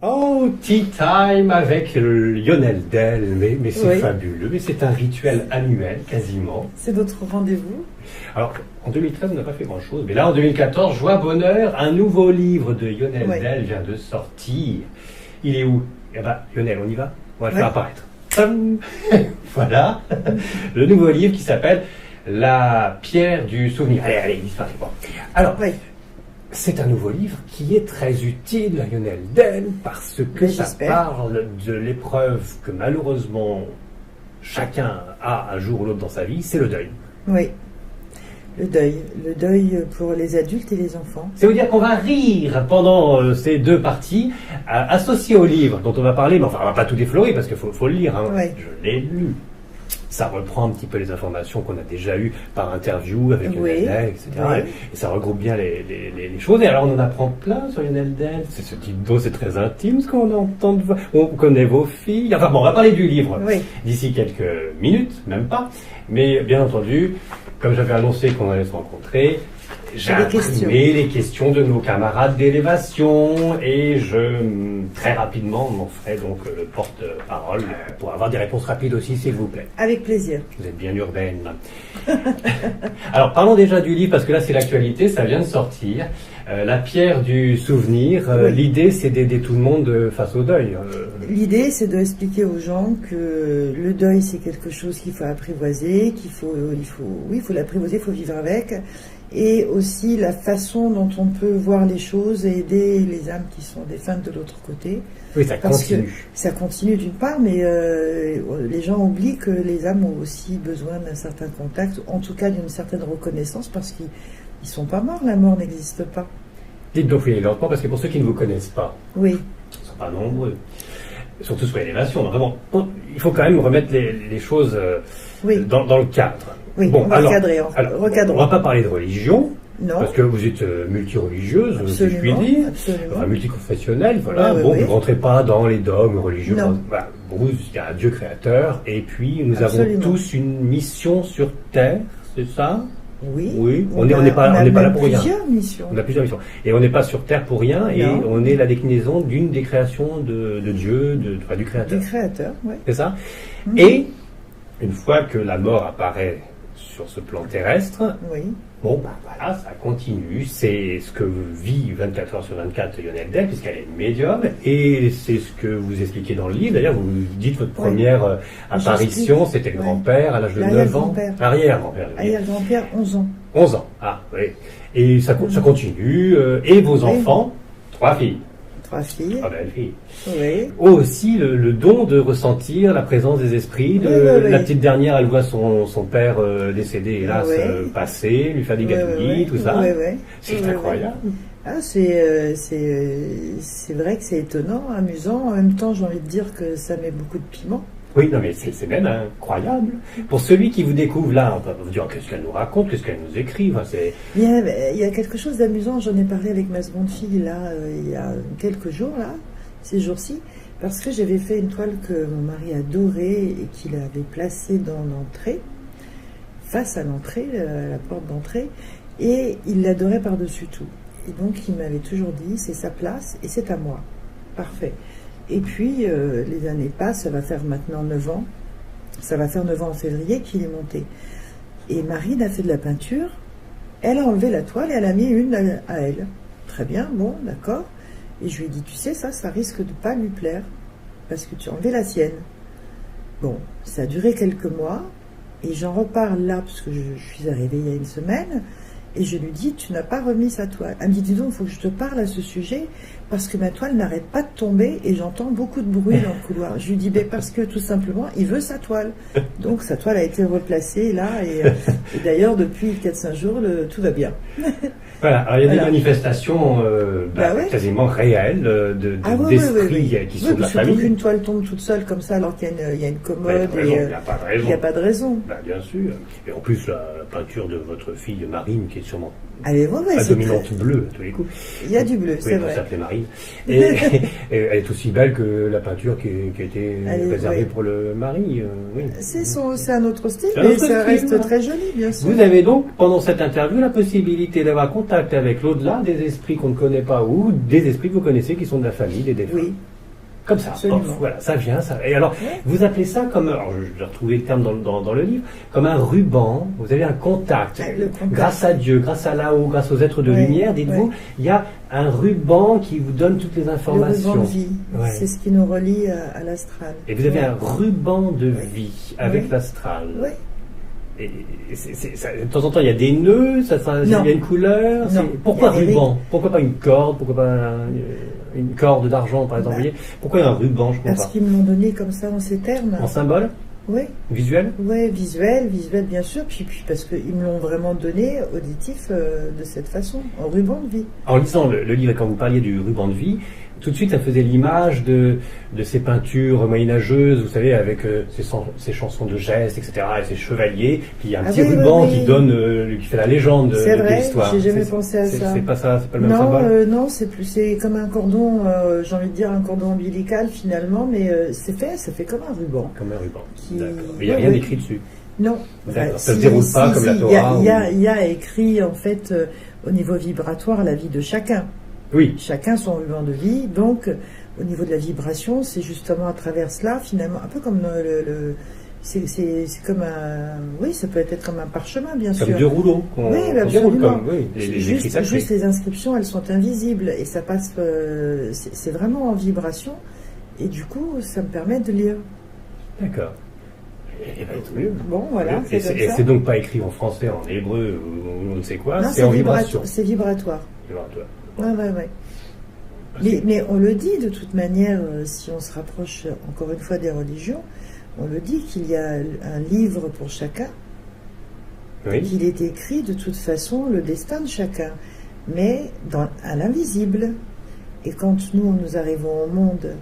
Oh, tea time avec Lionel Del, mais c'est Oui. fabuleux, mais c'est un rituel annuel quasiment. C'est notre rendez-vous. Alors, en 2013, on n'a pas fait grand-chose, mais là, en 2014, joie, bonheur, un nouveau livre de Lionel Oui. Del vient de sortir. Il est où? Eh ben, Lionel, on y va? On va le Ouais. faire apparaître. Hum. Voilà, le nouveau livre qui s'appelle La pierre du souvenir. Allez, il disparaît. Bon. Alors, Oui. c'est un nouveau livre qui est très utile à Lionel Del parce que Mais ça j'espère. parle de l'épreuve que malheureusement chacun a un jour ou l'autre dans sa vie, c'est le deuil. Oui. Le deuil. Le deuil pour les adultes et les enfants. Ça veut dire qu'on va rire pendant ces deux parties associées au livre dont on va parler, mais enfin on va pas tout déflorer parce qu'il faut le lire. Hein. Ouais. Je l'ai lu. Ça reprend un petit peu les informations qu'on a déjà eues par interview avec Lionel Oui. Del, etc. Oui. Et ça regroupe bien les choses. Et alors on en apprend plein sur Lionel Del. C'est ce type d'eau, c'est très intime ce qu'on entend de voix. On connaît vos filles. Enfin bon, on va parler du livre Oui. d'ici quelques minutes, même pas. Mais bien entendu, comme j'avais annoncé qu'on allait se rencontrer, j'ai Des questions. imprimé les questions de nos camarades d'élévation et très rapidement, m'en ferai donc le porte-parole pour avoir des réponses rapides aussi, s'il vous plaît. Avec plaisir. Vous êtes bien urbaine. Alors, parlons déjà du livre, parce que là, c'est l'actualité, ça vient de sortir. La pierre du souvenir. Oui. L'idée, c'est d'aider tout le monde face au deuil. L'idée, c'est d'expliquer aux gens que le deuil, c'est quelque chose qu'il faut apprivoiser, il faut l'apprivoiser, il faut vivre avec. Et aussi la façon dont on peut voir les choses et aider les âmes qui sont défuntes de l'autre côté. Oui, ça Parce que continue. ça continue d'une part, mais les gens oublient que les âmes ont aussi besoin d'un certain contact, en tout cas d'une certaine reconnaissance, parce qu'ils ne sont pas morts, la mort n'existe pas. Dites donc oui, lentement, parce que pour ceux qui ne vous connaissent pas, Oui, ils ne sont pas nombreux, surtout sur l'élévation, donc vraiment, il faut quand même remettre les choses oui, dans le cadre. oui, Bon, on va recadrer, recadrons. on ne va pas parler de religion, Non, parce que vous êtes multireligieuse, si je puis absolument, dire. absolument. Enfin, multiconfessionnel, voilà. Ouais, Bon, ouais, vous ne rentrez pas dans les dogmes religieux. Non. Voilà. Vous, il y a un Dieu créateur, et puis nous Absolument. avons tous une mission sur Terre, c'est ça? Oui, Oui, on n'est pas là même pour rien. plusieurs missions. On a plusieurs missions. Et on n'est pas sur Terre pour rien, et Non. on est la déclinaison d'une des créations de Dieu, du Créateur. Du créateur, oui. C'est ça? Mhm. Et, une fois que la mort apparaît sur ce plan terrestre, Oui, bon, ben voilà, ça continue. C'est ce que vit 24 heures sur 24 Lionel Del, puisqu'elle est médium. Et c'est ce que vous expliquez dans le livre. D'ailleurs, vous dites votre Oui. première apparition, c'était le Oui. grand-père à l'âge de 9 ans. L'arrière-grand-père. Arrière-grand-père. je veux dire. arrière-grand-père, 11 ans. 11 ans. Ah, oui. Et ça continue. Et vos Oui. enfants, 3 filles. 3 filles. 3 belles filles. Oui, Ont aussi le don de ressentir la présence des esprits. Oui, oui. La petite dernière, elle voit son père décédé, hélas, Oui. passer, lui faire des gadouillis, tout ça. Oui, oui. C'est Oui, oui. incroyable. Ah, c'est vrai que c'est étonnant, amusant. En même temps, j'ai envie de dire que ça met beaucoup de piment. Oui, non, mais c'est même incroyable. Pour celui qui vous découvre là, on peut vous dire qu'est-ce qu'elle nous raconte, qu'est-ce qu'elle nous écrit. Enfin, Il y a quelque chose d'amusant. J'en ai parlé avec ma seconde fille là, il y a quelques jours, là, ces jours-ci, parce que j'avais fait une toile que mon mari adorait et qu'il avait placée dans l'entrée, face à l'entrée, la porte d'entrée, et il l'adorait par-dessus tout. Et donc il m'avait toujours dit, c'est sa place et c'est à moi. Parfait. Et puis les années passent, ça va faire maintenant 9 ans. Ça va faire 9 ans en février qu'il est monté. Et Marine a fait de la peinture. Elle a enlevé la toile et elle a mis une à elle. Très bien, bon, d'accord. Et je lui ai dit, tu sais, ça risque de pas lui plaire, parce que tu as enlevé la sienne. Bon, ça a duré quelques mois, et j'en reparle là, parce que je suis arrivée il y a une semaine, et je lui dis, tu n'as pas remis sa toile. Elle me dit, dis donc, il faut que je te parle à ce sujet, parce que ma toile n'arrête pas de tomber, et j'entends beaucoup de bruit dans le couloir. Je lui dis, ben, parce que tout simplement, il veut sa toile. Donc sa toile a été replacée là, et d'ailleurs, depuis 4-5 jours, tout va bien. voilà. Alors il y a Voilà. des manifestations Bah ouais. quasiment réelles d'esprits qui sont de la parce que pour famille. qu'une toile tombe toute seule comme ça, alors qu'il y a une commode, Il n'y a pas de raison. il n'y a pas de raison. Bah, bien sûr. Et en plus, la peinture de votre fille Marine, qui est sûrement Allez, ouais, la c'est dominante bleue à tous les coups. il y a du bleu, Oui, c'est vous vrai. s'appelez Marine. m'arrive. Et, et elle est aussi belle que la peinture qui a été réservée pour le mari. Oui. C'est un autre style, un mais autre ça style, reste voilà. très joli, bien sûr. Vous avez donc, pendant cette interview, la possibilité d'avoir contact avec l'au-delà, des esprits qu'on ne connaît pas ou des esprits que vous connaissez qui sont de la famille, des défunts. Oui. Comme ça, Absolument. voilà, ça vient, ça. Et alors, vous appelez ça comme, alors je vais retrouver le terme dans le livre, comme un ruban. Vous avez un contact. Le contact. Grâce à Dieu, grâce à là-haut, grâce aux êtres de lumière, dites-vous, il y a un ruban qui vous donne toutes les informations. Le ruban de vie, c'est ce qui nous relie à l'astral. Et vous avez un ruban de vie avec l'astral. Oui. Et de temps en temps, il y a des nœuds, il y a une couleur. Pourquoi ruban? Pourquoi pas une corde? Pourquoi pas une corde d'argent, par exemple? Vous voyez, pourquoi un ruban? Je comprends Parce pas. qu'ils me l'ont donné comme ça dans ces termes. En symbole? Oui. Visuel? Oui, visuel bien sûr, puis parce qu'ils me l'ont vraiment donné auditif de cette façon, en ruban de vie. En lisant le livre, quand vous parliez du ruban de vie, tout de suite, ça faisait l'image de ces peintures moyenâgeuses, vous savez, avec ces chansons de gestes, etc., et ces chevaliers. Puis il y a un petit ruban qui donne, qui fait la légende de l'histoire. J'ai jamais pensé à ça. C'est pas ça, c'est pas le même symbole. Non, c'est comme un cordon, j'ai envie de dire un cordon ombilical finalement, mais ça fait comme un ruban. Comme un ruban. D'accord. Mais il n'y a rien écrit dessus. Non. Ça se déroule pas comme la Torah. Il y a écrit en fait au niveau vibratoire la vie de chacun. Oui. Chacun son ruban de vie, donc au niveau de la vibration, c'est justement à travers cela, finalement, un peu comme c'est comme un... Oui, ça peut être comme un parchemin, bien sûr. Comme deux rouleaux. Oui, absolument. Juste les inscriptions, elles sont invisibles, et ça passe... c'est vraiment en vibration, et du coup, ça me permet de lire. D'accord. Mieux. Bon, voilà, et c'est donc pas écrit en français, en hébreu, ou on ne sait quoi, c'est en vibration. C'est vibratoire. Ouais. Okay. Mais on le dit de toute manière, si on se rapproche encore une fois des religions, on le dit qu'il y a un livre pour chacun, qu'il est écrit de toute façon le destin de chacun, mais à l'invisible. Et quand nous arrivons au monde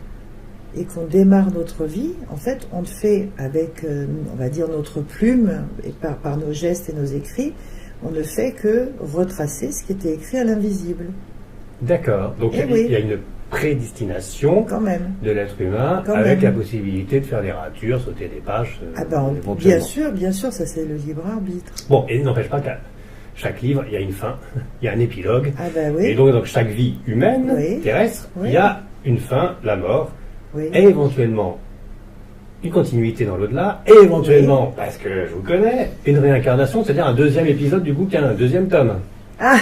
et qu'on démarre notre vie, en fait, on le fait avec, on va dire, notre plume, et par nos gestes et nos écrits, on ne fait que retracer ce qui était écrit à l'invisible. D'accord. Donc il y a une prédestination de l'être humain avec la possibilité de faire des ratures, sauter des pages. Bien sûr, ça c'est le libre arbitre. Bon, et n'empêche pas qu'à chaque livre, il y a une fin, il y a un épilogue. Oui. Et donc chaque vie humaine, terrestre, il y a une fin, la mort, et éventuellement une continuité dans l'au-delà, et éventuellement, parce que je vous connais, une réincarnation, c'est-à-dire un deuxième épisode du bouquin, un deuxième tome. Ah,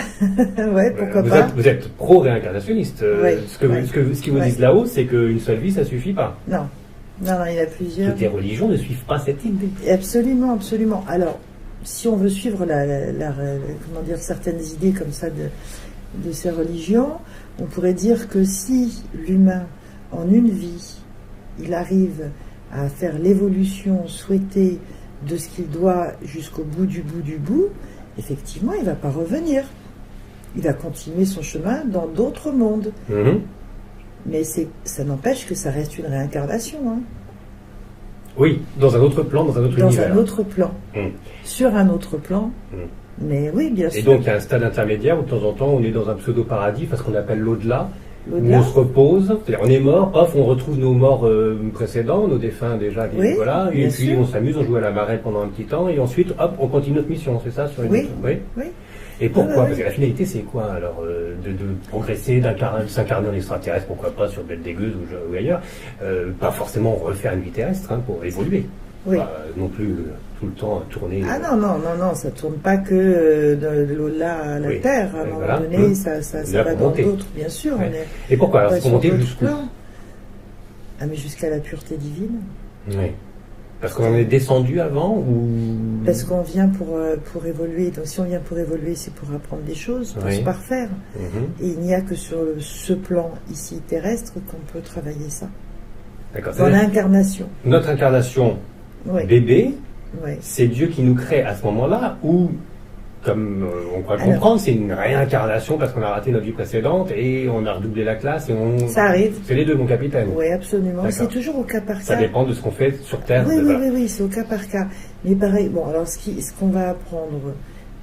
pourquoi pas. Vous êtes pro-réincarnationniste. Ce qu'ils vous disent là-haut, c'est qu'une seule vie, ça suffit pas. Non, il y en a plusieurs. Toutes les religions ne suivent pas cette idée. Absolument. Alors, si on veut suivre comment dire, certaines idées comme ça de ces religions, on pourrait dire que si l'humain, en une vie, il arrive à faire l'évolution souhaitée de ce qu'il doit jusqu'au bout du bout, effectivement, il ne va pas revenir. Il va continuer son chemin dans d'autres mondes. Mais ça n'empêche que ça reste une réincarnation. Hein. Oui, dans un autre plan, dans un autre univers. Dans un autre plan. Sur un autre plan. Mais oui, bien sûr. Et donc, il y a un stade intermédiaire où, de temps en temps, on est dans un pseudo-paradis, parce qu'on appelle l'au-delà, où on se repose. C'est-à-dire, on est mort, on retrouve nos morts précédents, nos défunts déjà. Voilà. Et puis, on s'amuse, on joue à la marelle pendant un petit temps, et ensuite, on continue notre mission, c'est ça sur une autre... Oui. Et pourquoi? Parce que la finalité, c'est quoi alors? De progresser, de s'incarner en extraterrestre, pourquoi pas sur Beldegueuse ou ailleurs? Pas forcément refaire une vie terrestre pour évoluer. Pas non plus tout le temps tourner. Ah non, ça tourne pas que de l'au-delà à la Terre. À un moment donné, ça va dans d'autres, bien sûr. Et pourquoi? Alors, c'est pour monter jusqu'où? Mais jusqu'à la pureté divine. Oui. Parce qu'on en est descendu avant ou... Parce qu'on vient pour évoluer. Donc si on vient pour évoluer, c'est pour apprendre des choses, pour se parfaire. Et il n'y a que sur ce plan ici terrestre qu'on peut travailler ça. D'accord. Dans l'incarnation. Notre incarnation bébé, c'est Dieu qui nous crée à ce moment-là, ou, comme on pourrait comprendre, c'est une réincarnation parce qu'on a raté notre vie précédente et on a redoublé la classe et on... Ça arrive. C'est les deux, mon capitaine. Oui, absolument. C'est toujours au cas par cas. Ça dépend de ce qu'on fait sur Terre. Oui, c'est au cas par cas. Mais pareil, alors ce qu'on va apprendre,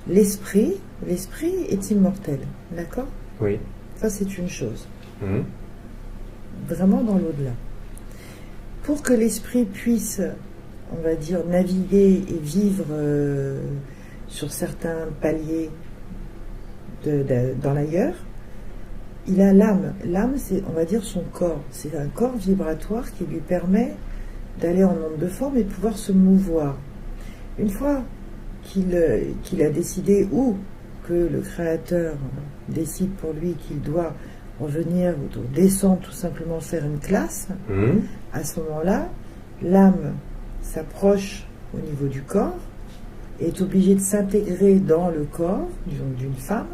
l'esprit est immortel, d'accord? Oui. Ça, c'est une chose. Vraiment dans l'au-delà. Pour que l'esprit puisse, on va dire, naviguer et vivre sur certains paliers dans l'ailleurs, il a l'âme. L'âme, c'est, on va dire, son corps. C'est un corps vibratoire qui lui permet d'aller en onde de forme et de pouvoir se mouvoir. Une fois qu'il a décidé, ou que le Créateur décide pour lui qu'il doit revenir ou descendre, tout simplement faire une classe, à ce moment-là, l'âme s'approche au niveau du corps et est obligée de s'intégrer dans le corps d'une femme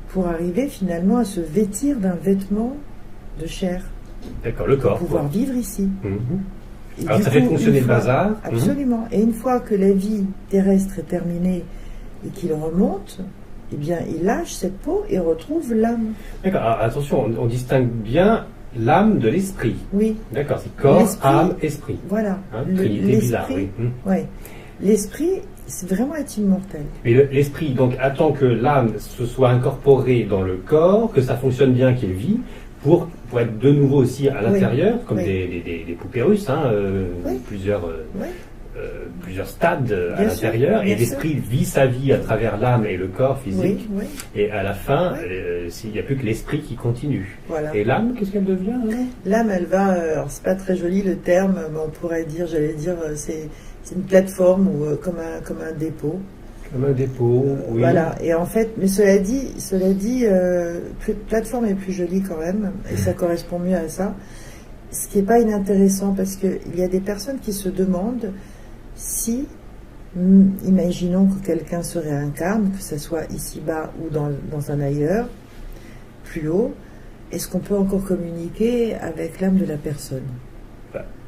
pour arriver finalement à se vêtir d'un vêtement de chair. D'accord, le corps. Pour pouvoir vivre ici. Et alors ça fait fonctionner le bazar. Absolument. Et une fois que la vie terrestre est terminée et qu'il remonte, eh bien il lâche cette peau et retrouve l'âme. D'accord, alors, attention, on distingue bien l'âme de l'esprit. Oui. D'accord, c'est corps, âme, esprit. Voilà. Trinité bizarre, oui. Ouais. L'esprit, c'est vraiment être immortel. Mais l'esprit, donc, attend que l'âme se soit incorporée dans le corps, que ça fonctionne bien, qu'il vit, pour être de nouveau aussi à l'intérieur, comme des poupées russes, plusieurs stades à l'intérieur, et l'esprit vit sa vie à travers l'âme et le corps physique, et à la fin, il n'y a plus que l'esprit qui continue. Voilà. Et l'âme, qu'est-ce qu'elle devient? L'âme, elle va, alors c'est pas très joli le terme, mais on pourrait dire, c'est une plateforme ou comme un dépôt. Comme un dépôt, oui. Voilà, et en fait, mais cela dit, plateforme est plus jolie quand même, et ça correspond mieux à ça. Ce qui n'est pas inintéressant, parce qu'il y a des personnes qui se demandent si, imaginons que quelqu'un se réincarne, que ce soit ici-bas ou dans un ailleurs, plus haut, est-ce qu'on peut encore communiquer avec l'âme de la personne?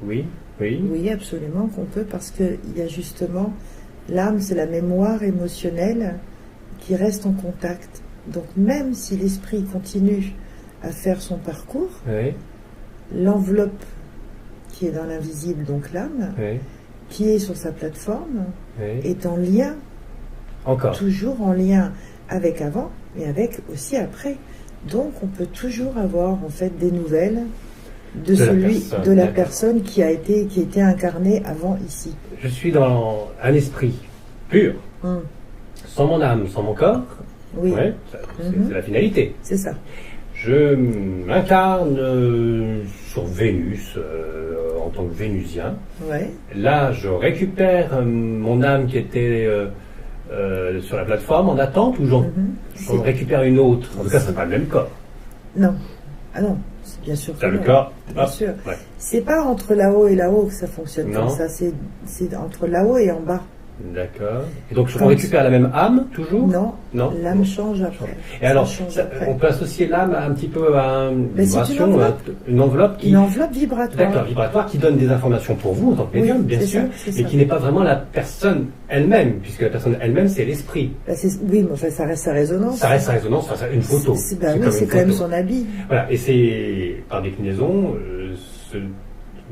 Oui. Oui, absolument qu'on peut, parce qu'il y a justement... L'âme, c'est la mémoire émotionnelle qui reste en contact. Donc même si l'esprit continue à faire son parcours, l'enveloppe qui est dans l'invisible, donc l'âme, qui est sur sa plateforme, est en lien, toujours en lien avec avant, mais avec aussi après. Donc on peut toujours avoir en fait des nouvelles de la personne qui a été incarnée avant ici. Je suis dans un esprit pur, sans mon âme, sans mon corps. Oui. C'est la finalité. C'est ça. Je m'incarne sur Vénus en tant que Vénusien. Là, je récupère mon âme qui était sur la plateforme en attente, ou j'en récupère une autre. En tout cas, ce n'est pas le même corps. Non. Ah non. Bien sûr. C'est le corps. Bien sûr. C'est pas entre là-haut et là-haut que ça fonctionne comme ça. C'est entre là-haut et en bas. D'accord. Et donc, on récupère la même âme, toujours? Non. L'âme change après. Et alors, on peut associer l'âme un petit peu à une vibration, une enveloppe Une enveloppe vibratoire. D'accord, vibratoire, qui donne des informations pour vous en tant que médium, bien sûr, mais qui n'est pas vraiment la personne elle-même, puisque la personne elle-même, c'est l'esprit. Oui, mais enfin, ça reste sa résonance. Ça reste sa résonance, c'est une photo. C'est quand même son habit. Voilà, et c'est, par déclinaison, ce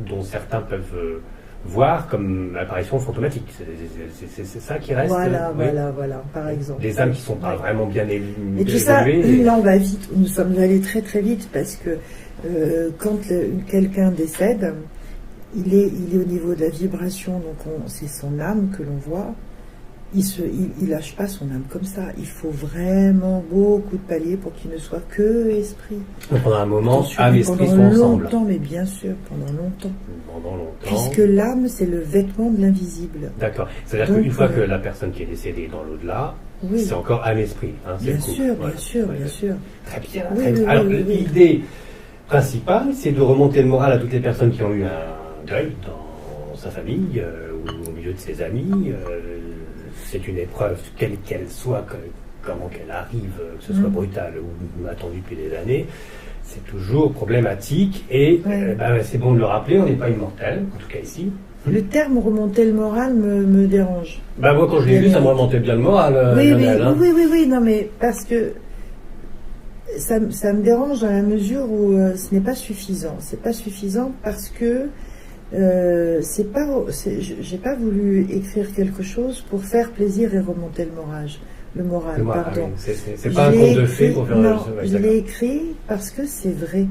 dont certains peuvent... voir comme apparition fantomatique. C'est ça qui reste. Voilà, par exemple. Des âmes qui ne sont pas vraiment bien évoluées. Et tout ça, là on va vite, nous sommes allés très très vite, parce que quand quelqu'un décède, il est au niveau de la vibration, donc c'est son âme que l'on voit. Il lâche pas son âme comme ça. Il faut vraiment beaucoup de paliers pour qu'il ne soit que esprit. Donc pendant un moment, âme et esprit sont ensemble. Pendant longtemps, mais bien sûr, pendant longtemps. Pendant longtemps. Puisque l'âme, c'est le vêtement de l'invisible. D'accord. C'est-à-dire qu'une fois que la personne qui est décédée est dans l'au-delà, c'est encore âme-esprit. Bien sûr. Très bien. Alors, l'idée principale, c'est de remonter le moral à toutes les personnes qui ont eu un deuil dans sa famille ou au milieu de ses amis. C'est une épreuve, quelle qu'elle soit, comment qu'elle arrive, que ce soit brutale ou attendue depuis des années, c'est toujours problématique. Et c'est bon de le rappeler, on n'est pas immortel, en tout cas ici. Le terme remonter le moral me dérange. Moi, quand je l'ai vu, ça me remontait bien le moral. Oui, non, mais parce que ça me dérange dans la mesure où ce n'est pas suffisant. C'est pas suffisant parce que j'ai pas voulu écrire quelque chose pour faire plaisir et remonter le moral. Le moral, pardon. Ah oui. C'est pas un conte de fées pour faire non, je l'ai écrit parce que c'est vrai.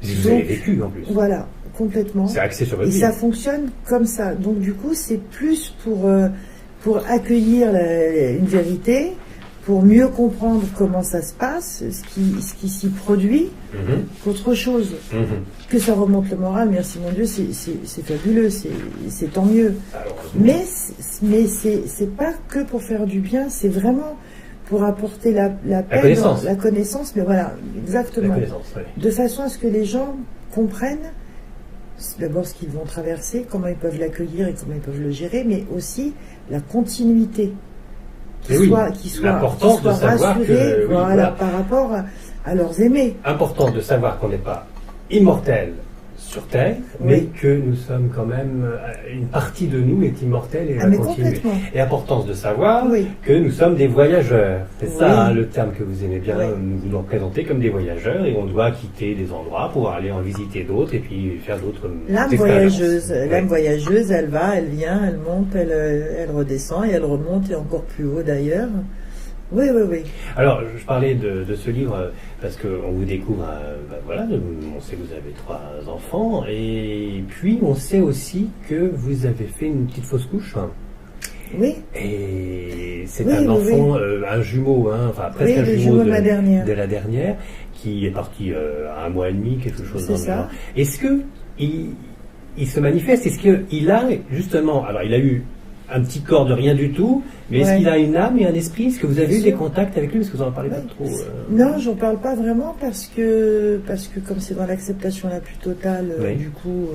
Vous avez vécu en plus. Voilà, complètement. C'est axé sur votre vie. Et ça fonctionne comme ça. Donc du coup, c'est plus pour accueillir une vérité, pour mieux comprendre comment ça se passe, ce qui s'y produit, qu'autre chose. Que ça remonte le moral, merci mon Dieu, c'est fabuleux, c'est tant mieux. Alors, mais c'est pas que pour faire du bien, c'est vraiment pour apporter la connaissance, mais voilà, exactement. La connaissance, oui. De façon à ce que les gens comprennent d'abord ce qu'ils vont traverser, comment ils peuvent l'accueillir et comment ils peuvent le gérer, mais aussi la continuité. Qu'ils soient rassurés par rapport à leurs aimés. Important de savoir qu'on n'est pas immortel sur Terre, mais que nous sommes quand même, une partie de nous est immortelle et va continuer. Et importance de savoir que nous sommes des voyageurs. C'est ça le terme que vous aimez bien nous représenter comme des voyageurs, et on doit quitter des endroits pour aller en visiter d'autres et puis faire d'autres expériences. L'âme voyageuse, elle va, elle vient, elle monte, elle redescend et elle remonte et encore plus haut d'ailleurs. Oui. Alors, je parlais de ce livre parce qu'on vous découvre, on sait que vous avez 3 enfants, et puis on sait aussi que vous avez fait une petite fausse couche. Oui. Et c'est un enfant, un jumeau, presque un jumeau de la dernière, qui est parti à 1 mois et demi, quelque chose dans le genre. Est-ce que il se manifeste? Est-ce qu'il a justement, alors il a eu un petit corps de rien du tout, mais est-ce qu'il a une âme et un esprit? Est-ce que vous avez eu des contacts avec lui? Parce que vous n'en parlez pas trop. Non, j'en parle pas vraiment parce que comme c'est dans l'acceptation la plus totale, du coup,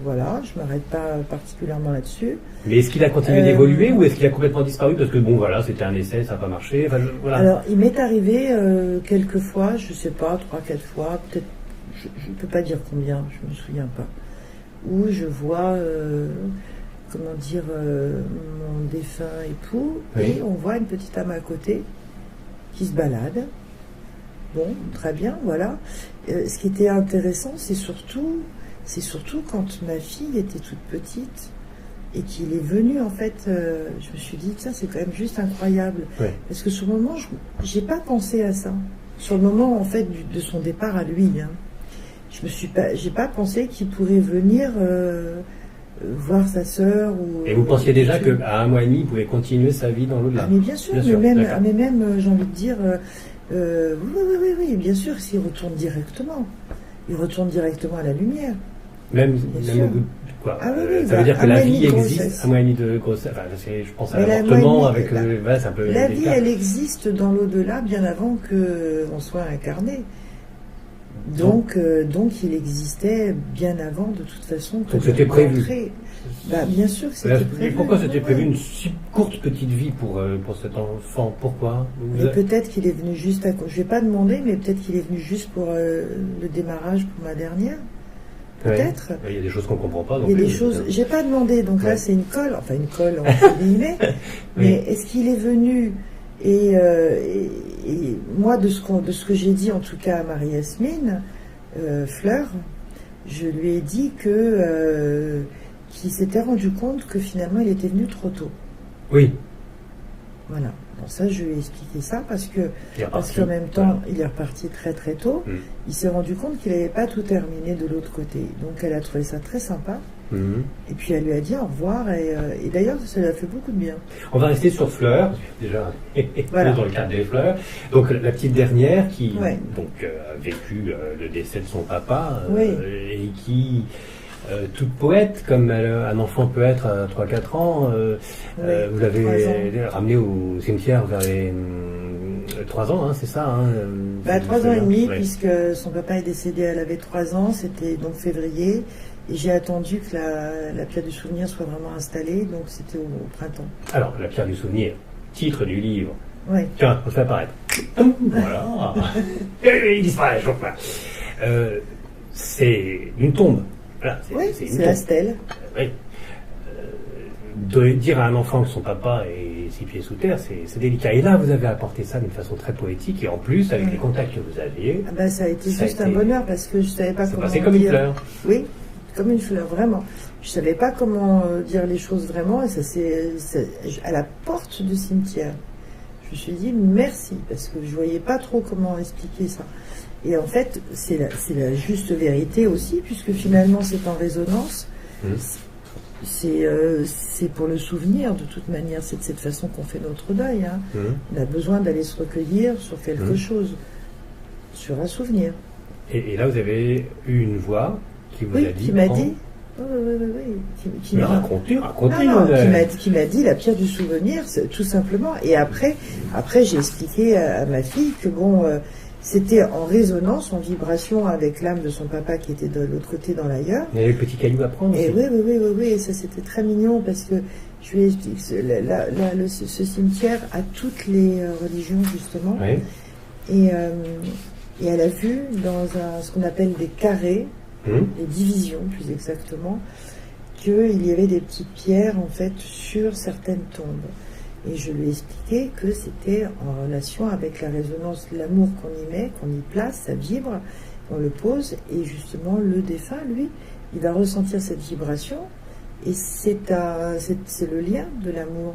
je m'arrête pas particulièrement là-dessus. Mais est-ce qu'il a continué d'évoluer ou est-ce qu'il a complètement disparu? Parce que c'était un essai, ça n'a pas marché. Alors, il m'est arrivé quelques fois, je sais pas, 3-4 fois, peut-être, je ne peux pas dire combien, je me souviens pas, où je vois... mon défunt époux, et on voit une petite âme à côté qui se balade. Bon, très bien, voilà. Ce qui était intéressant, c'est surtout quand ma fille était toute petite et qu'il est venu, en fait, je me suis dit, ça c'est quand même juste incroyable. Parce que sur le moment, j'ai pas pensé à ça. Sur le moment, en fait, de son départ à lui, j'ai pas pensé qu'il pourrait venir... voir sa sœur. Et vous pensiez déjà qu'à 1 mois et demi, il pouvait continuer sa vie dans l'au-delà? Mais bien sûr, mais même j'ai envie de dire, oui, bien sûr, s'il retourne directement. Il retourne directement à la lumière. Même au bout de quoi? Ça veut dire que la vie existe, 1 mois et demi de grossesse. Je pense à l'avortement avec c'est un peu... La vie, elle existe dans l'au-delà bien avant qu'on soit incarné. Donc il existait bien avant, de toute façon. Donc c'était prévu. Bien sûr que c'était prévu. Et pourquoi c'était prévu une si courte petite vie pour cet enfant? Pourquoi? Peut-être qu'il est venu juste à... Je vais pas demander, mais peut-être qu'il est venu juste pour le démarrage pour ma dernière. Peut-être. Il y a des choses qu'on comprend pas. Il y a des choses... J'ai pas demandé, donc là c'est une colle entre guillemets. Mais est-ce qu'il est venu... Et moi, de ce que j'ai dit, en tout cas à Marie-Yasmine, Fleur, je lui ai dit qu'il s'était rendu compte que finalement, il était venu trop tôt. Oui. Voilà. Bon, ça, je lui ai expliqué ça parce qu'en même temps, il est reparti très très tôt. Il s'est rendu compte qu'il n'avait pas tout terminé de l'autre côté. Donc, elle a trouvé ça très sympa. Et puis elle lui a dit au revoir, et d'ailleurs ça lui a fait beaucoup de bien. On va rester sur Fleur, déjà dans le cadre des fleurs. Donc la petite dernière qui a vécu le décès de son papa, et qui, toute poète, comme un enfant peut être à 3-4 ans, vous l'avez ramenée au cimetière vers les 3 ans, c'est ça 3 ans et demi, puisque son papa est décédé, elle avait 3 ans, c'était donc février. Et j'ai attendu que la pierre du souvenir soit vraiment installée, donc c'était au printemps. Alors, la pierre du souvenir, titre du livre. Oui. Tiens, on le fait apparaître. Voilà. Il disparaît, je crois. C'est une tombe. Voilà, c'est la stèle. Dire à un enfant que son papa est 6 pieds sous terre, c'est délicat. Et là, vous avez apporté ça d'une façon très poétique, et en plus, avec les contacts que vous aviez... ça a été juste un bonheur, parce que je ne savais pas comment dire... C'est comme une fleur. Oui. Comme une fleur, vraiment. Je ne savais pas comment dire les choses vraiment, et ça c'est à la porte du cimetière. me suis dit merci, parce que je voyais pas trop comment expliquer ça. Et en fait, c'est la juste vérité aussi, puisque finalement c'est en résonance. C'est pour le souvenir, de toute manière, c'est de cette façon qu'on fait notre deuil. Hein. On a besoin d'aller se recueillir sur quelque chose, sur un souvenir. Et là, vous avez eu une voix qui vous a dit... qui m'a dit... Qui m'a raconté, qui m'a dit la pierre du souvenir, tout simplement. Et après j'ai expliqué à ma fille que c'était en résonance, en vibration avec l'âme de son papa qui était de l'autre côté dans l'ailleurs. Il y avait le petit caillou à prendre. Et oui, et ça c'était très mignon parce que je lui explique ce cimetière a toutes les religions justement. Oui. Et elle a vu dans ce qu'on appelle des carrés, des divisions plus exactement, qu'il y avait des petites pierres en fait sur certaines tombes. Et je lui ai expliqué que c'était en relation avec la résonance de l'amour qu'on y met, qu'on y place, ça vibre, on le pose, et justement le défunt, lui, il va ressentir cette vibration, et c'est le lien de l'amour.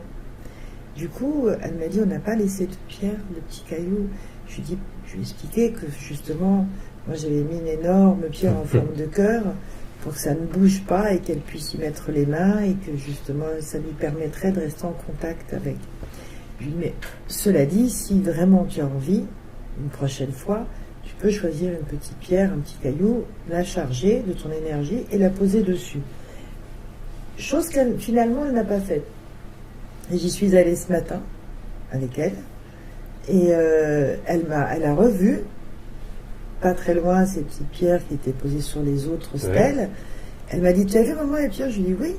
Du coup, elle m'a dit, on n'a pas laissé de pierre, de petits cailloux. Je lui ai expliqué que justement, moi j'avais mis une énorme pierre en forme de cœur, pour que ça ne bouge pas et qu'elle puisse y mettre les mains et que justement ça lui permettrait de rester en contact avec. Je lui dis, mais cela dit, si vraiment tu as envie, une prochaine fois, tu peux choisir une petite pierre, un petit caillou, la charger de ton énergie et la poser dessus. Chose qu'elle finalement elle n'a pas faite. Et j'y suis allée ce matin avec elle et elle a revu pas très loin ces petites pierres qui étaient posées sur les autres stèles. Ouais. Elle m'a dit, tu as vu maman les pierres? Je lui ai dit oui.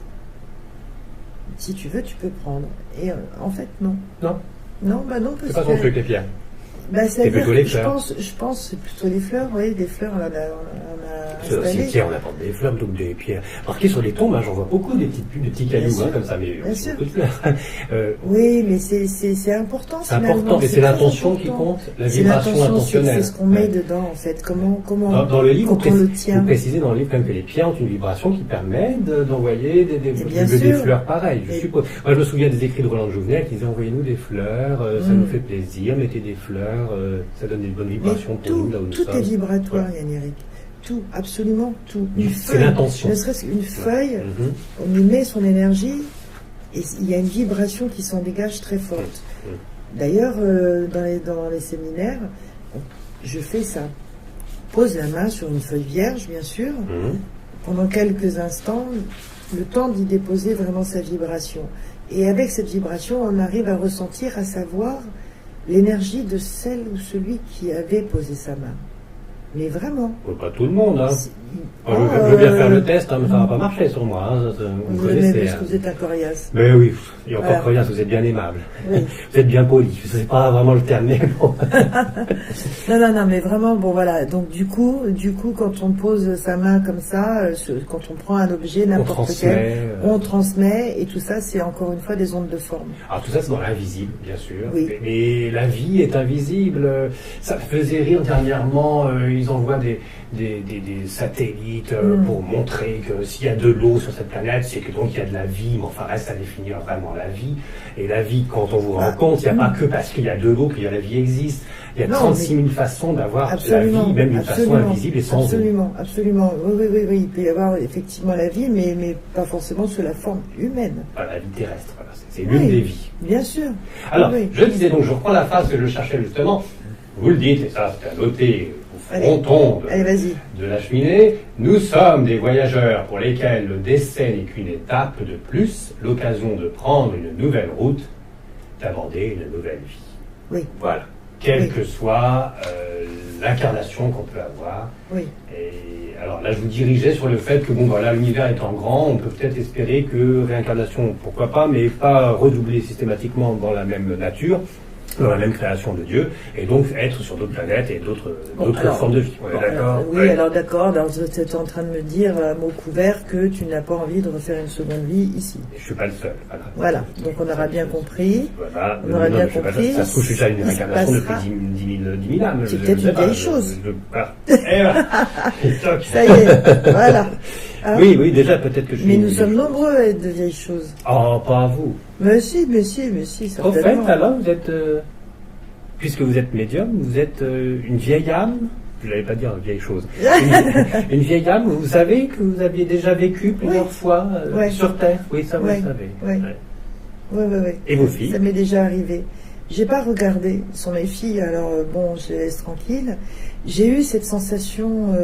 Si tu veux, tu peux prendre. Et en fait, non. Non. Non, non. C'est pas son truc, les pierres. C'est plutôt les fleurs. Je pense c'est plutôt les fleurs, oui, des fleurs, on a sur le cimetière, on apporte des fleurs, donc des pierres. Marquées sur les tombes, j'en vois beaucoup, des petits cailloux, comme ça, mais beaucoup de fleurs. Oui, mais c'est important. C'est important, mais c'est l'intention qui compte, la vibration intentionnelle. C'est ce qu'on met dedans, en fait. Comment dans le livre, on le tient. Vous précisez dans le livre quand même que les pierres ont une vibration qui permet d'envoyer des fleurs pareilles, je suppose. Moi, je me souviens des écrits de Roland de Jouvenel qui disaient, envoyez-nous des fleurs, ça nous fait plaisir, mettez des fleurs. Ça donne une bonne vibration pour nous là où nous sommes. Tout est vibratoire, Yann-Éric. Tout, absolument tout. C'est l'intention. Ne serait-ce qu'une feuille, on y met son énergie et il y a une vibration qui s'en dégage très forte. D'ailleurs, dans les séminaires, je fais ça. Pose la main sur une feuille vierge, bien sûr, pendant quelques instants, le temps d'y déposer vraiment sa vibration. Et avec cette vibration, on arrive à ressentir, à savoir l'énergie de celle ou celui qui avait posé sa main. Mais vraiment. Pas tout le monde, hein. Je veux bien faire le test, mais ça va pas marcher sur moi. Vous connaissez, parce que vous êtes un coriace. Mais oui, et encore coriace, vous êtes bien aimable. Oui. Vous êtes bien poli. C'est pas vraiment le terme, mais bon. non, mais vraiment, bon voilà. Donc du coup, quand on pose sa main comme ça, quand on prend un objet, n'importe quel, on transmet, et tout ça, c'est encore une fois des ondes de forme. Alors tout ça, c'est dans l'invisible, bien sûr. Oui. Mais la vie est invisible. Ça faisait rire dernièrement. Ils envoient des satellites pour montrer que s'il y a de l'eau sur cette planète, c'est que donc il y a de la vie, mais enfin reste à définir vraiment la vie. Et la vie, quand on vous rend compte, il n'y a pas que parce qu'il y a de l'eau que la vie existe. Il y a 36 000 façons d'avoir la vie, même d'une façon invisible et sans eau. Absolument. Oui. Il peut y avoir effectivement la vie, mais pas forcément sous la forme humaine. La vie terrestre, voilà. C'est l'une des vies. Bien sûr. Alors, je disais donc, je reprends la phrase que je cherchais justement. Vous le dites, et ça c'est à noter. Fronton de la cheminée, nous sommes des voyageurs pour lesquels le décès n'est qu'une étape de plus, l'occasion de prendre une nouvelle route, d'aborder une nouvelle vie. Oui. Voilà. Quelle que soit l'incarnation qu'on peut avoir. Oui. Et alors là, je vous dirigeais sur le fait que, l'univers étant grand, on peut peut-être espérer que réincarnation, pourquoi pas, mais pas redoubler systématiquement dans la même nature, dans la même création de Dieu, et donc être sur d'autres planètes et d'autres formes de vie. Alors d'accord, tu es en train de me dire à mot couvert que tu n'as pas envie de refaire une seconde vie ici. Je ne suis pas le seul. Voilà, donc on aura bien compris. Voilà. On aura bien compris. Ça se trouve, je suis déjà une réincarnation depuis 10 000 âmes. C'est peut-être une vieille chose. Ça y est, voilà. Oui, déjà peut-être que je suis... Mais nous sommes nombreux à être de vieilles choses. Oh, pas à vous. Mais si, certainement. Au fait, alors, vous êtes... puisque vous êtes médium, vous êtes une vieille âme. Je n'allais pas dire une vieille chose. Une vieille âme, vous savez que vous aviez déjà vécu plusieurs fois sur Terre. Oui, ça vous le savez. Oui. Et vos filles? Ça m'est déjà arrivé. J'ai pas regardé. Ce sont mes filles, alors bon, je les laisse tranquilles. J'ai eu cette sensation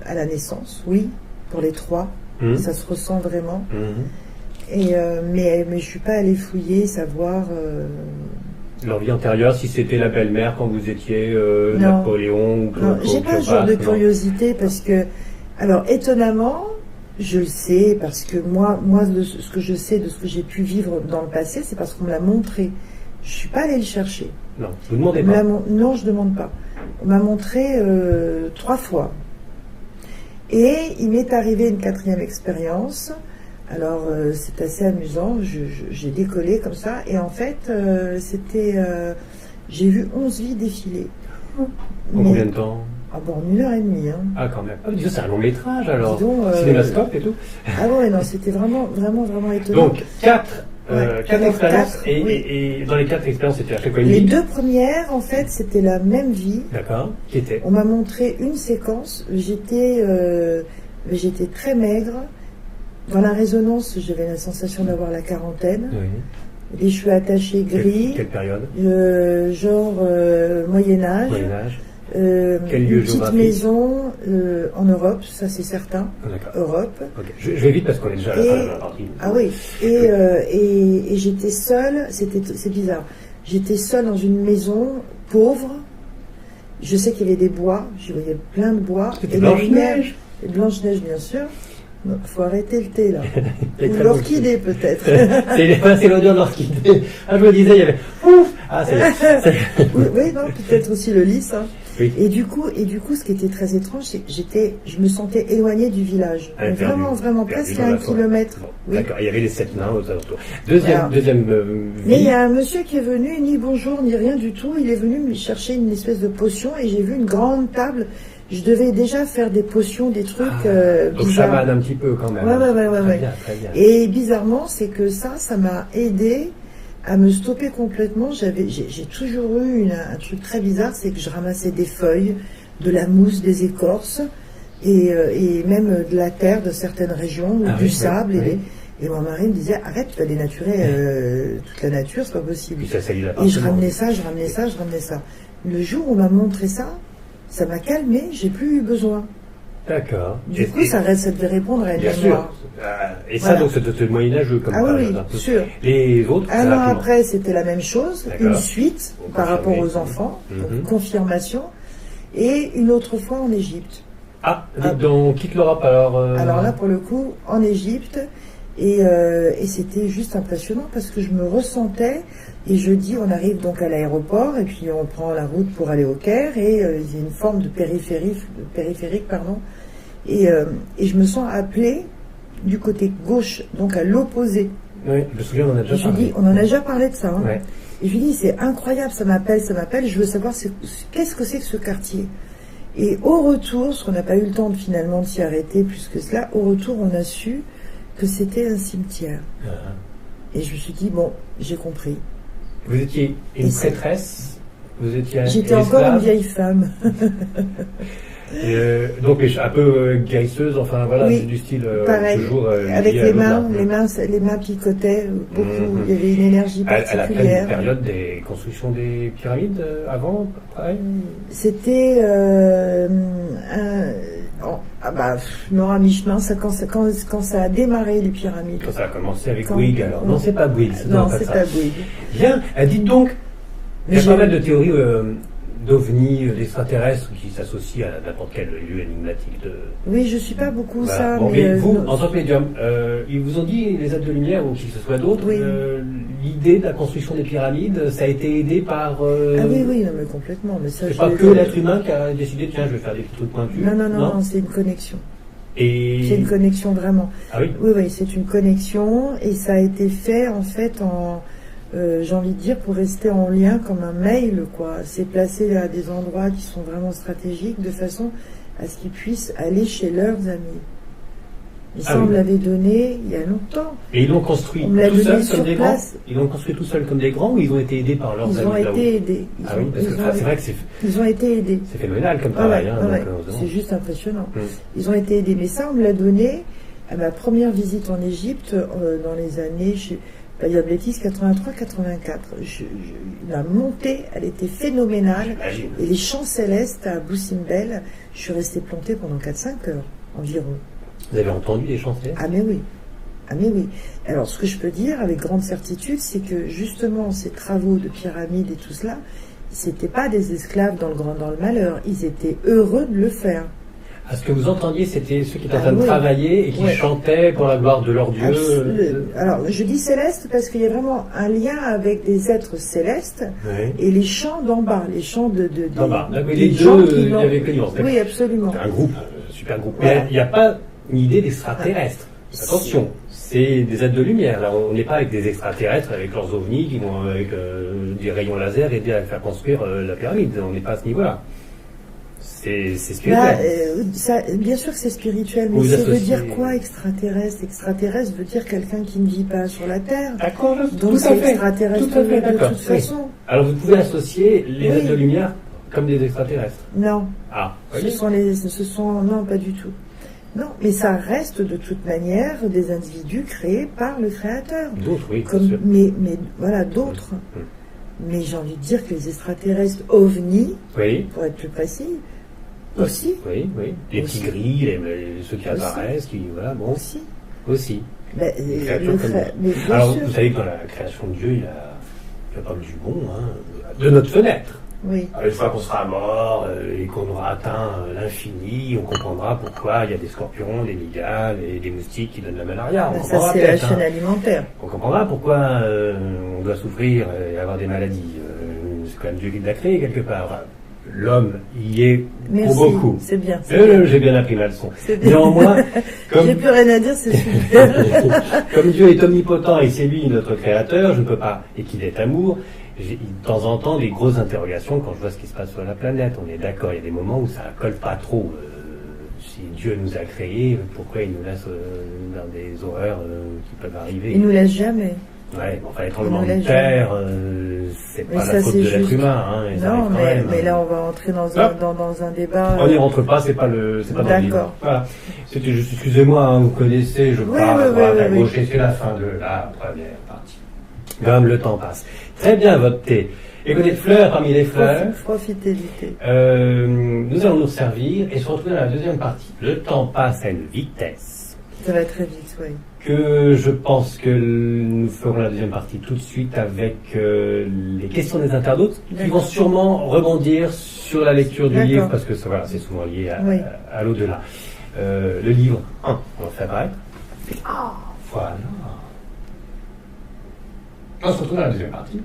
à la naissance, oui, pour les 3. Ça se ressent vraiment. Et, mais je suis pas allée fouiller, savoir... Leur vie antérieure, si c'était la belle-mère quand vous étiez Napoléon ou non, j'ai pas ce genre de curiosité parce que... Alors, étonnamment, je le sais, parce que moi de ce que je sais, de ce que j'ai pu vivre dans le passé, c'est parce qu'on me l'a montré. Je suis pas allée le chercher. Non, vous ne demandez pas. Non, je demande pas. On m'a montré 3 fois. Et il m'est arrivé une 4e expérience. Alors, c'est assez amusant. J'ai décollé comme ça. Et en fait, j'ai vu 11 vies défiler. En combien de temps? Ah bon, en 1h30. Hein. Ah, quand même. Ah, disons, c'est un long métrage alors. Cinémascope et tout. Ah ouais, non, c'était vraiment étonnant. Donc, 4 expériences. Et dans les 4 expériences, c'était à chaque fois une vie. Les vie. 2 premières, en fait, c'était la même vie. D'accord. Qui était? On m'a montré une séquence. J'étais très maigre. Dans la résonance, j'avais la sensation d'avoir la quarantaine. Oui. Les cheveux attachés gris. Quelle période? Genre Moyen-Âge. Quel lieu une petite maison en Europe, ça c'est certain. Europe. Okay. Je vais vite parce qu'on est déjà à la fin de la partie. Ah oui. Et j'étais seule. C'est bizarre. J'étais seule dans une maison pauvre. Je sais qu'il y avait des bois. Je voyais plein de bois. C'était Blanche-Neige. Blanche-Neige, bien sûr. Il faut arrêter le thé là. Ou l'orchidée peut-être. C'est l'odeur de l'orchidée. Ah, je me disais, il y avait. Ouf. Ah, oui, non, peut-être aussi le lys. Hein. Oui. Et du coup, ce qui était très étrange, c'est que je me sentais éloignée du village. Vraiment, presque à 1 kilomètre. Bon, oui. D'accord, il y avait les 7 nains aux alentours. Deuxième mais il y a un monsieur qui est venu, ni bonjour, ni rien du tout. Il est venu me chercher une espèce de potion et j'ai vu une grande table. Je devais déjà faire des potions, des trucs bizarres. Donc chaman un petit peu quand même. Ouais. Très bien. Et bizarrement, c'est que ça m'a aidé à me stopper complètement. J'ai toujours eu un truc très bizarre, c'est que je ramassais des feuilles, de la mousse, des écorces, et même de la terre de certaines régions, du sable. Et mon mari me disait, arrête, tu vas dénaturer toute la nature, c'est pas possible. Et je ramenais ça. Le jour où on m'a montré ça m'a calmé, j'ai plus eu besoin. D'accord. Du coup, ça devait répondre à une mémoire. Bien sûr. Et ça, donc, c'était le Moyen-Âge comme ça. Ah oui, sûr. Les autres, un an après, c'était la même chose, une suite par rapport aux enfants, confirmation, et une autre fois en Égypte. Ah, donc, quitte l'Europe alors. Alors là, pour le coup, en Égypte, et c'était juste impressionnant parce que je me ressentais. Et jeudi, on arrive donc à l'aéroport et puis on prend la route pour aller au Caire et il y a une forme de périphérique, et je me sens appelée du côté gauche, donc à l'opposé. Oui, je me souviens, on en a déjà parlé. Je dis, on en a déjà parlé de ça. Hein. Ouais. Et je lui dis, c'est incroyable, ça m'appelle, je veux savoir qu'est-ce que c'est que ce quartier. Et au retour, parce qu'on n'a pas eu le temps finalement de s'y arrêter plus que cela, au retour, on a su que c'était un cimetière. Et je me suis dit, bon, j'ai compris. Vous étiez une prêtresse? J'étais encore une vieille femme. Donc un peu guérisseuse, enfin voilà, oui, du style pareil, toujours avec les mains picotaient beaucoup. Il y avait une énergie particulière. À la période des constructions des pyramides avant, après. C'était non, à mi-chemin, quand ça a démarré les pyramides. Quand ça a commencé avec Bouygues, alors. Non, c'est pas Bouygues. Non, c'est pas Bouygues. Bien, dites donc, il y a pas mal de théories d'ovnis, d'extraterrestres qui s'associent à n'importe quel lieu énigmatique. Oui, je suis pas beaucoup ça. Bon, mais vous, en tant que médium, ils vous ont dit, les êtres de lumière ou qui que ce soit d'autres, l'idée de la construction des pyramides, ça a été aidé par... Ah oui, non, mais complètement. Mais ça, c'est pas que l'être humain qui a décidé, tiens, je vais faire des trucs pointus. Non, c'est une connexion. Et... C'est une connexion vraiment. Ah oui. Oui, c'est une connexion et ça a été fait en fait j'ai envie de dire pour rester en lien comme un mail, quoi. C'est placé à des endroits qui sont vraiment stratégiques de façon à ce qu'ils puissent aller chez leurs amis. Mais ça, on me l'avait donné il y a longtemps. Et ils l'ont construit tout seuls comme des grands? Ils l'ont construit tout seuls comme des grands ou ils ont été aidés par leurs amis? Ils ont été aidés. Ah oui, parce que c'est vrai que ils ont été aidés. C'est phénoménal comme travail. C'est juste impressionnant. Ils ont été aidés. Mais ça, on me l'a donné à ma première visite en Égypte dans les années, pas dire de bêtises, 83-84. La montée, elle était phénoménale. Et les chants célestes à Boussimbel, je suis restée plantée pendant 4-5 heures environ. Vous avez entendu les chants célestes? Ah mais oui. Ah mais oui. Alors ce que je peux dire avec grande certitude, c'est que justement ces travaux de pyramide et tout cela, c'était pas des esclaves dans le malheur. Ils étaient heureux de le faire. Ah, ce que vous entendiez, c'était ceux qui étaient en train de travailler et qui chantaient pour la gloire de leur Dieu. Alors, je dis céleste parce qu'il y a vraiment un lien avec des êtres célestes et les chants d'en bas, les chants d'en bas. Les deux, il y avait que oui, absolument. C'est un groupe, super groupe. Mais il n'y a pas une idée d'extraterrestre. Attention, c'est des êtres de lumière. Là, on n'est pas avec des extraterrestres, avec leurs ovnis qui vont avec des rayons laser aider à faire construire la pyramide. On n'est pas à ce niveau-là. C'est spirituel. Bien sûr que c'est spirituel, mais ça veut dire quoi extraterrestre? Extraterrestre veut dire quelqu'un qui ne vit pas sur la Terre. D'accord, donc c'est extraterrestre de toute façon. Alors vous pouvez associer les êtres de lumière comme des extraterrestres? Non. Ah, non, pas du tout. Non, mais ça reste de toute manière des individus créés par le Créateur. D'autres, oui. Mais voilà, d'autres. Mais j'ai envie de dire que les extraterrestres ovnis, pour être plus précis, aussi. Oui. Les petits gris, ceux qui apparaissent, qui, voilà, bon. Aussi. Alors, vous savez que dans la création de Dieu, il y a pas du bon, de notre fenêtre. Oui. Alors, une fois qu'on sera mort et qu'on aura atteint l'infini, on comprendra pourquoi il y a des scorpions, des migales et des moustiques qui donnent la malaria. Ça, c'est la chaîne alimentaire. On comprendra pourquoi on doit souffrir et avoir des maladies. C'est quand même Dieu qui l'a créé quelque part. L'homme y est pour beaucoup. C'est bien. J'ai bien appris ma leçon. Néanmoins, j'ai plus rien à dire, c'est super. Comme Dieu est omnipotent et c'est lui notre créateur, je ne peux pas, et qu'il est amour, j'ai de temps en temps des grosses interrogations quand je vois ce qui se passe sur la planète. On est d'accord, il y a des moments où ça colle pas trop. Si Dieu nous a créés, pourquoi il nous laisse dans des horreurs qui peuvent arriver? Il nous laisse jamais. Ouais, enfin les tremblements de terre, c'est pas la faute de l'être humain. Non, mais là on va entrer dans un débat. On n'y rentre pas, c'est pas dans le livre. Voilà. C'était juste, excusez-moi, vous connaissez, je parle à droite, à gauche, et c'est la fin de la première partie. Comme le temps passe. Très bien votre thé. Écoutez, fleurs parmi les fleurs. Profitez du thé. Nous allons nous servir et se retrouver dans la deuxième partie. Le temps passe à une vitesse. Ça va très vite, oui. Que je pense que nous ferons la deuxième partie tout de suite avec les questions des internautes qui vont sûrement rebondir sur la lecture du livre parce que voilà, c'est souvent lié à l'au-delà. Le livre 1, on le fait apparaître. Voilà. On se retrouve dans la deuxième partie.